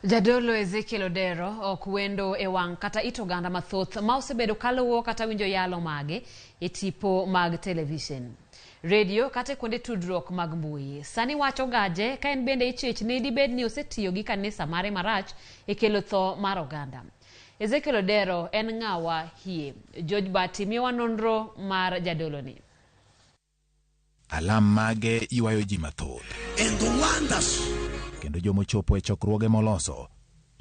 Jadolo Ezekiel ok wendo e wang' kata ito ganda mathoth ma osebedo kaluwo kata winjo yalo mage e tipo mag television, radio kata kuonde tudruok mag mbui. Sani wacho gaje ka en bende ichich ni dibed ni osetiyo gi kanisa mare marach e kelo tho mar oganda. Ezekiel Odero en ng'awa hie. George Bati miwa nonro mar jadolo ni. Alam mage ywayo ji mathoth. And the wonders. Kendo jomochopo e chokruoge moloso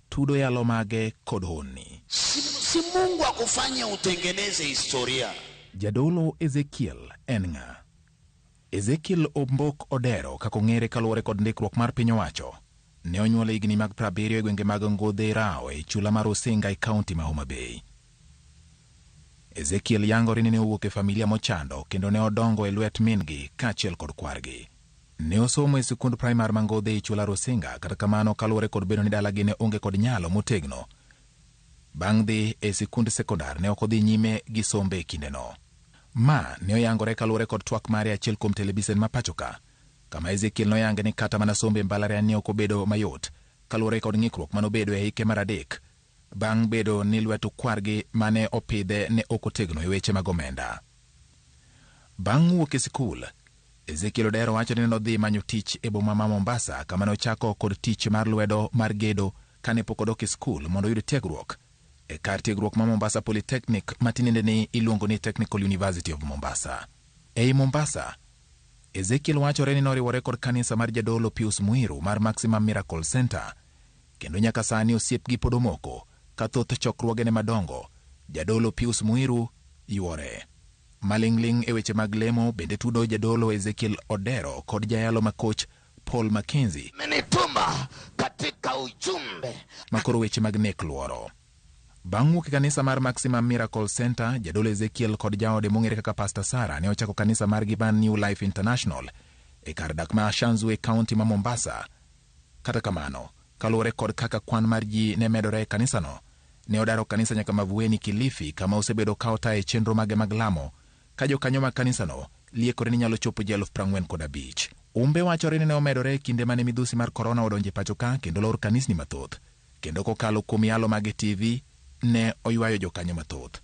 tudo yalo mage kod honni. Si Mungu akufanya utengeneze historia. Jadolo Ezekiel en ng'a? Ezekiel Ombok Odero kako ng'ere kaluwore kod ndikruok mar piny owacho. Ne onyuole higni mag 70 e gwenge mag Ngodhe Rao e chula mar Osinga e kaunti ma Homa Bay. Ezekiel yangore ni ne owuok e familia mochando kendo ne odongo e lwet min-gi kaachiel kod kwargi. Ne osomo e sikund primar ma Ngodhe e chula Osinga, kata kamano kaluwore kod bedo ni dalagi ne onge kod nyalo motegno. Bang' dhi e sikund sekondar ne ok odhi nyime gi sombe e kindeno. Ma ne oyangore kaluwore kod twak mare achiel kuom televisen ma pachoka, kama Ezekiel noyange ni kata mana sombe mbalariany ne ok obedo mayot kaluwore kod ng'ikruok manobedo e hike mar adek bang' bedo ni lweto kwargi mane opidhe ne ok otegno e weche mag omenda. Bang' wuok e sikul, Ezekiel Odero wacho ni nodhi manyo tich e boma ma Mombasa, kama ne ochako kod tich mar lwedo mar gedo kane pok odok e skul mondo oyud tiegruok e kar tiegruok ma Mombasa Polytechnic matinende ni iluongo ni Technical University of Mombasa. Ei Mombasa, Ezekiel wachore ni noriwore kod kanisa mar jadolo Pius Muiru mar Maximum Miracle Center, kendo nyaka sani osiepgi pod omoko ka thoth chokruogene madongo jadolo Pius Muiru yuore. Maling'ling' e weche mag lemo bende tudo jadolo Ezekiel Odero kod jayalo makoch Paul Mackenzie Menituma katika ujumbe makoro weche mag nek luoro. Bang' wuok e kanisa mar Maximum Miracle Center, jadolo Ezekiel kod jaode mong'ere kaka Pastor Sara ne ochako kanisa mar Giban New Life International e kar dak ma Shanzu e kaunti ma Mombasa. Kata kamano, kaluwore kod kaka kwan mar ji ne medore e kanisano, ne odaro kanisa nyaka Mavueni Kilifi, kama osebedo ka otayo chenro mage mag lamo ka jokanyo mag kanisano liekore ni nyalo chopo ji 45,000. Umbe wachore ni ne omedore e kinde mane midhusi mar korona odonje pachoka kendo lor kanisni mathoth, kendo kokalo kuom yalo mag TV ne oywayo jokanyo mathoth.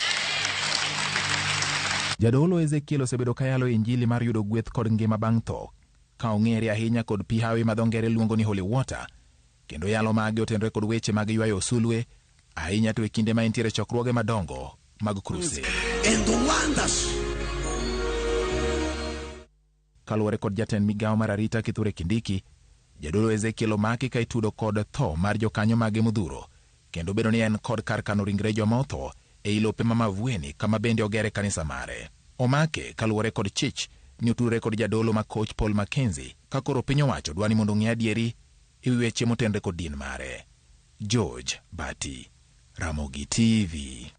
Jadolo Ezekiel osebedo ka yalo injili mar yudo gweth kod ngima bang' tho, ka ong'ere ahinya kod pi hawi ma dho ngere luongo ni holy water, kendo yalo mage otenore kod weche mag ywayo sulwe, ahinya to e kinde ma entiere chokruoge madongo mag crusade. and the wonders. Kaluwore kod jatend migawo mar arita Kithure Kindiki, jadolo Ezekiel omaki ka itudo kod tho mar jokanyo mage modhuro, kendo bedo ni en kod kar kano ringre joma otho e ilope ma Mavueni, kama bende ogere kanisa mare. Omake kaluwore kod chich ni otudore kod jadolo makoch Paul Mackenzie, ka koro piny owacho dwani mondo ng'e adieri e weche motenre kod din mare. George Bati, Ramogi TV.